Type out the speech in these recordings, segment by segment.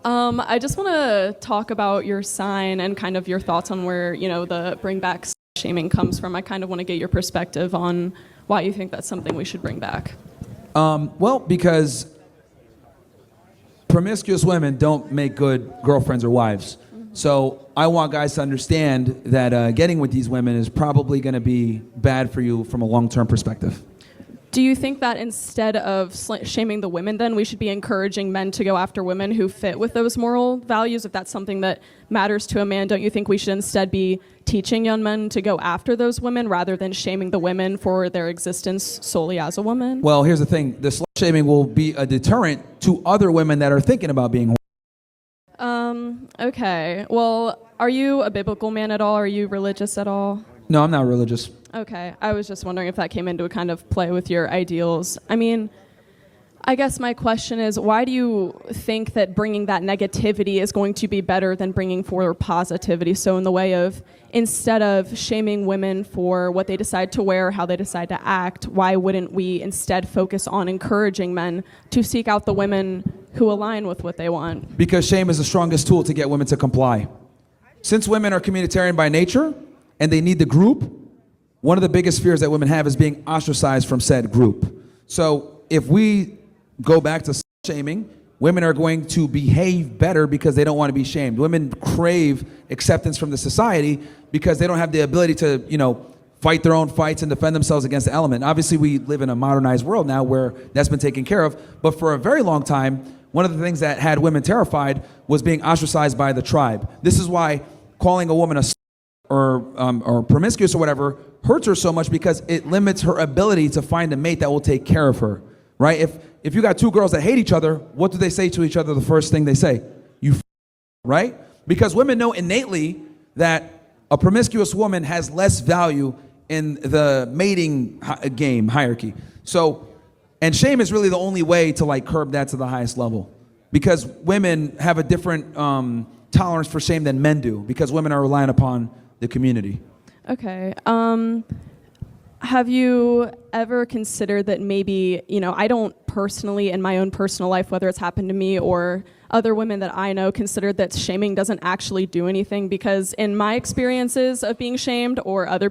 I just want to talk about your sign and kind of your thoughts on where, the bring back shaming comes from. I kind of want to get your perspective on why you think that's something we should bring back. Well, because promiscuous women don't make good girlfriends or wives. So I want guys to understand that getting with these women is probably going to be bad for you from a long-term perspective. Do you think that instead of shaming the women, then we should be encouraging men to go after women who fit with those moral values? If that's something that matters to a man, don't you think we should instead be teaching young men to go after those women rather than shaming the women for their existence solely as a woman? Well, here's the thing. The slut shaming will be a deterrent to other women that are thinking about being Okay. Well, are you a biblical man at all? Are you religious at all? No, I'm not religious. Okay. I was just wondering if that came into a kind of play with your ideals. I mean, I guess my question is, why do you think that bringing that negativity is going to be better than bringing forward positivity? So in the way of, instead of shaming women for what they decide to wear, how they decide to act, why wouldn't we instead focus on encouraging men to seek out the women who align with what they want? Because shame is the strongest tool to get women to comply. Since women are communitarian by nature and they need the group, one of the biggest fears that women have is being ostracized from said group. So if we go back to shaming, women are going to behave better because they don't want to be shamed. Women crave acceptance from the society because they don't have the ability to, fight their own fights and defend themselves against the element. Obviously, we live in a modernized world now where that's been taken care of. But for a very long time, one of the things that had women terrified was being ostracized by the tribe. This is why calling a woman a or promiscuous or whatever hurts her so much, because it limits her ability to find a mate that will take care of her, right? If you got two girls that hate each other, what do they say to each other the first thing they say? Right? Because women know innately that a promiscuous woman has less value in the mating game hierarchy. So, and shame is really the only way to curb that to the highest level, because women have a different tolerance for shame than men do, because women are relying upon the community. Okay. Have you ever considered that maybe, I don't personally, in my own personal life, whether it's happened to me or other women that I know, considered that shaming doesn't actually do anything? Because in my experiences of being shamed, or other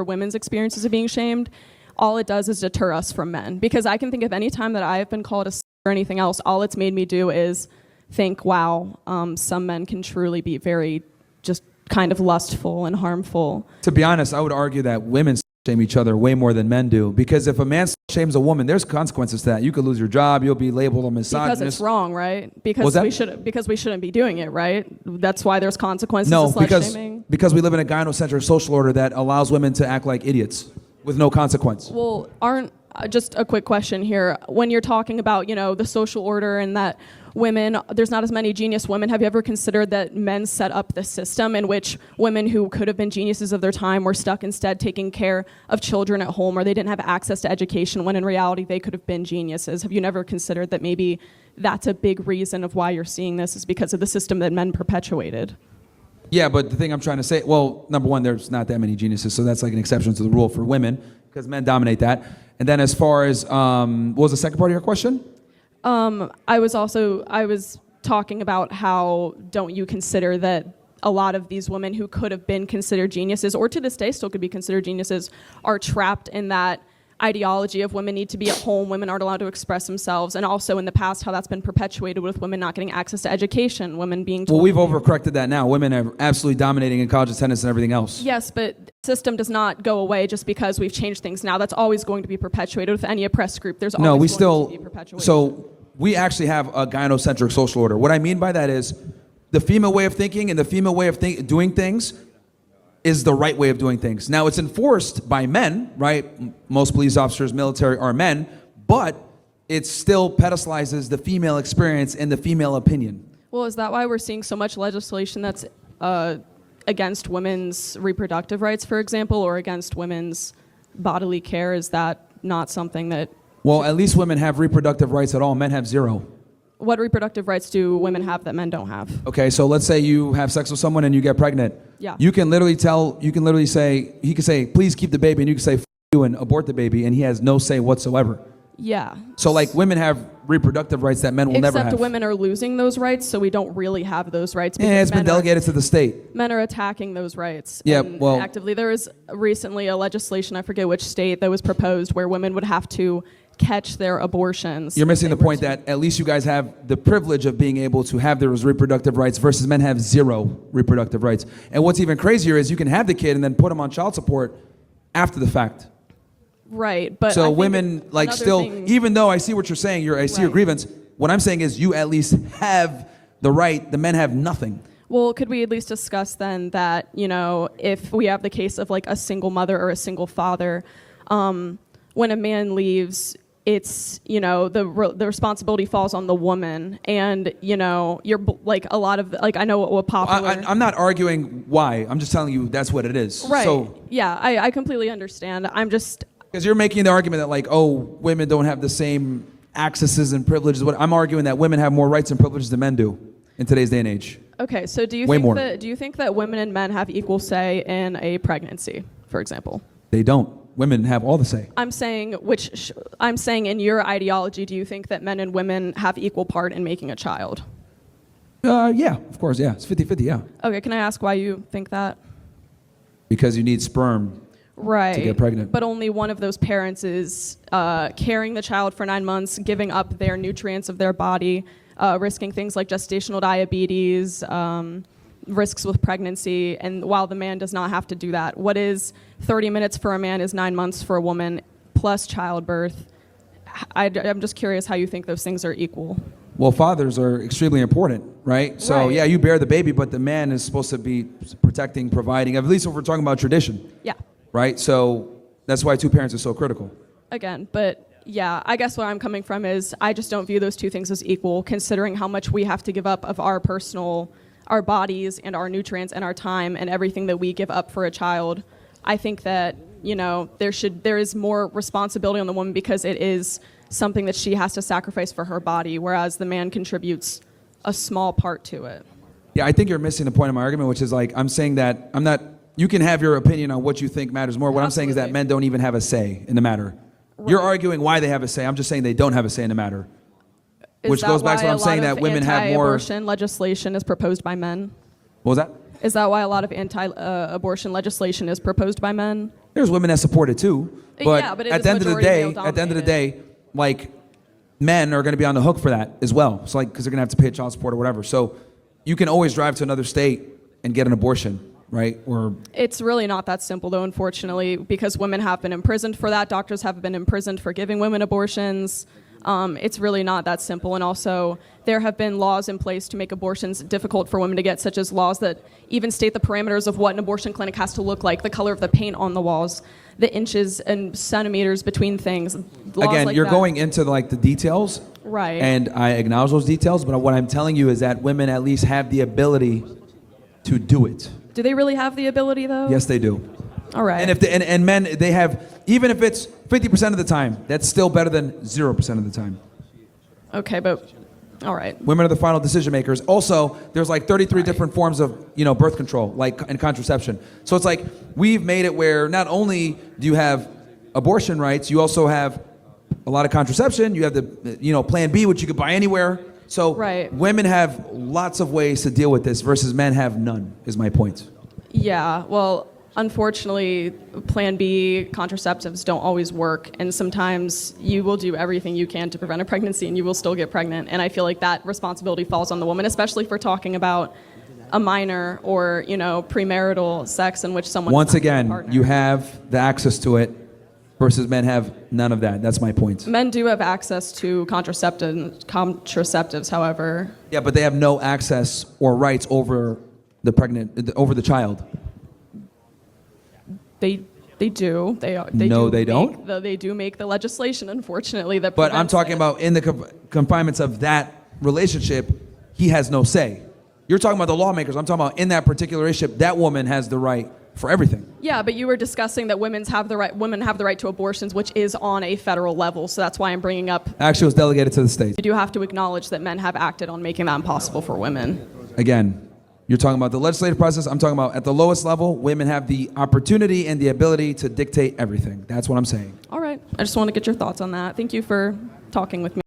women's experiences of being shamed, all it does is deter us from men. Because I can think of any time that I have been called a or anything else, all it's made me do is think, wow, some men can truly be very just kind of lustful and harmful. To be honest, I would argue that women shame each other way more than men do, because if a man shames a woman, there's consequences to that. You could lose your job, you'll be labeled a misogynist. Because it's wrong, right? Because we shouldn't be doing it, right? That's why there's consequences to slut-shaming. Because we live in a gynocentric social order that allows women to act like idiots with no consequence. Well, just a quick question here. When you're talking about, the social order and that there's not as many genius women, have you ever considered that men set up the system in which women who could have been geniuses of their time were stuck instead taking care of children at home, or they didn't have access to education when in reality they could have been geniuses? Have you never considered that maybe that's a big reason of why you're seeing this is because of the system that men perpetuated? Yeah, but the thing I'm trying to say, well, number one, there's not that many geniuses, so that's like an exception to the rule for women, because men dominate that. And then as far as, what was the second part of your question? I was talking about how don't you consider that a lot of these women who could have been considered geniuses, or to this day still could be considered geniuses, are trapped in that ideology of women need to be at home, women aren't allowed to express themselves, and also in the past how that's been perpetuated with women not getting access to education, women being told... Well, we've overcorrected that now. Women are absolutely dominating in college attendance and everything else. Yes, but the system does not go away just because we've changed things now. That's always going to be perpetuated with any oppressed group. There's always going to be perpetuation. So we actually have a gynocentric social order. What I mean by that is the female way of thinking and the female way of doing things is the right way of doing things. Now, it's enforced by men, right? Most police officers, military are men, but it still pedestalizes the female experience and the female opinion. Well, is that why we're seeing so much legislation that's against women's reproductive rights, for example, or against women's bodily care? Is that not something that... Well, at least women have reproductive rights at all. Men have zero. What reproductive rights do women have that men don't have? Okay, so let's say you have sex with someone and you get pregnant. Yeah. You can literally say, he can say, please keep the baby, and you can say, F you, and abort the baby, and he has no say whatsoever. Yeah. So women have reproductive rights that men will never have. Except women are losing those rights, so we don't really have those rights. Yeah, it's been delegated to the state. Men are attacking those rights actively. There was recently a legislation, I forget which state, that was proposed where women would have to catch their abortions. You're missing the point that at least you guys have the privilege of being able to have those reproductive rights versus men have zero reproductive rights. And what's even crazier is you can have the kid and then put him on child support after the fact. Right, but so women like still, even though I see what you're saying, I see your grievance. What I'm saying is you at least have the right. The men have nothing. Well, could we at least discuss then that, if we have the case of like a single mother or a single father, when a man leaves, it's, the responsibility falls on the woman, and, you're like a lot of, like, I know what popular. I'm not arguing why. I'm just telling you that's what it is. Right. So, yeah, I completely understand. I'm just. Because you're making the argument that like, oh, women don't have the same accesses and privileges. What I'm arguing that women have more rights and privileges than men do in today's day and age. Okay, so do you think that women and men have equal say in a pregnancy, for example? They don't. Women have all the say. I'm saying in your ideology, do you think that men and women have equal part in making a child? Yeah, of course, yeah. It's 50-50, yeah. Okay, can I ask why you think that? Because you need sperm. Right. To get pregnant. But only one of those parents is carrying the child for 9 months, giving up their nutrients of their body, risking things like gestational diabetes, risks with pregnancy, and while the man does not have to do that. What is 30 minutes for a man is 9 months for a woman, plus childbirth. I'm just curious how you think those things are equal. Well, fathers are extremely important, right? So, right. Yeah, you bear the baby, but the man is supposed to be protecting, providing, at least if we're talking about tradition. Yeah. Right? So that's why two parents are so critical. Again, but yeah, I guess where I'm coming from is I just don't view those two things as equal, considering how much we have to give up of our bodies and our nutrients and our time and everything that we give up for a child. I think that, there is more responsibility on the woman because it is something that she has to sacrifice for her body, whereas the man contributes a small part to it. Yeah, I think you're missing the point of my argument, which is like, I'm saying that you can have your opinion on what you think matters more. What I'm saying is that men don't even have a say in the matter. Right. You're arguing why they have a say. I'm just saying they don't have a say in the matter. Which goes back to what I'm saying, that women have more. Anti-abortion legislation is proposed by men. What was that? Is that why a lot of anti-abortion legislation is proposed by men? There's women that support it too. But, yeah, but at the end of the day, like, men are going to be on the hook for that as well. So like, because they're going to have to pay child support or whatever. So you can always drive to another state and get an abortion. Right? Or it's really not that simple, though, unfortunately, because women have been imprisoned for that. Doctors have been imprisoned for giving women abortions. It's really not that simple. And also, there have been laws in place to make abortions difficult for women to get, such as laws that even state the parameters of what an abortion clinic has to look like, the color of the paint on the walls, the inches and centimeters between things. Again, you're going into like the details. Right. And I acknowledge those details, but what I'm telling you is that women at least have the ability to do it. Do they really have the ability, though? Yes, they do. All right. And if and men, they have, even if it's 50% of the time, that's still better than 0% of the time. Okay, but all right. Women are the final decision makers. Also, there's like 33 different forms of, birth control, like, and contraception. So it's like we've made it where not only do you have abortion rights, you also have a lot of contraception. You have the, Plan B, which you could buy anywhere. So women have lots of ways to deal with this versus men have none, is my point. Yeah, well, unfortunately, Plan B contraceptives don't always work, and sometimes you will do everything you can to prevent a pregnancy and you will still get pregnant, and I feel like that responsibility falls on the woman, especially if we're talking about a minor or, premarital sex in which someone... Once again, you have the access to it versus men have none of that. That's my point. Men do have access to contraceptives, however. Yeah, but they have no access or rights over the child. They do. They don't? They do make the legislation, unfortunately. But I'm talking about in the confinements of that relationship, he has no say. You're talking about the lawmakers. I'm talking about in that particular relationship, that woman has the right for everything. Yeah, but you were discussing that women have the right to abortions, which is on a federal level. So that's why I'm bringing up. Actually, it was delegated to the states. You do have to acknowledge that men have acted on making that impossible for women. Again, you're talking about the legislative process. I'm talking about at the lowest level, women have the opportunity and the ability to dictate everything. That's what I'm saying. All right. I just want to get your thoughts on that. Thank you for talking with me.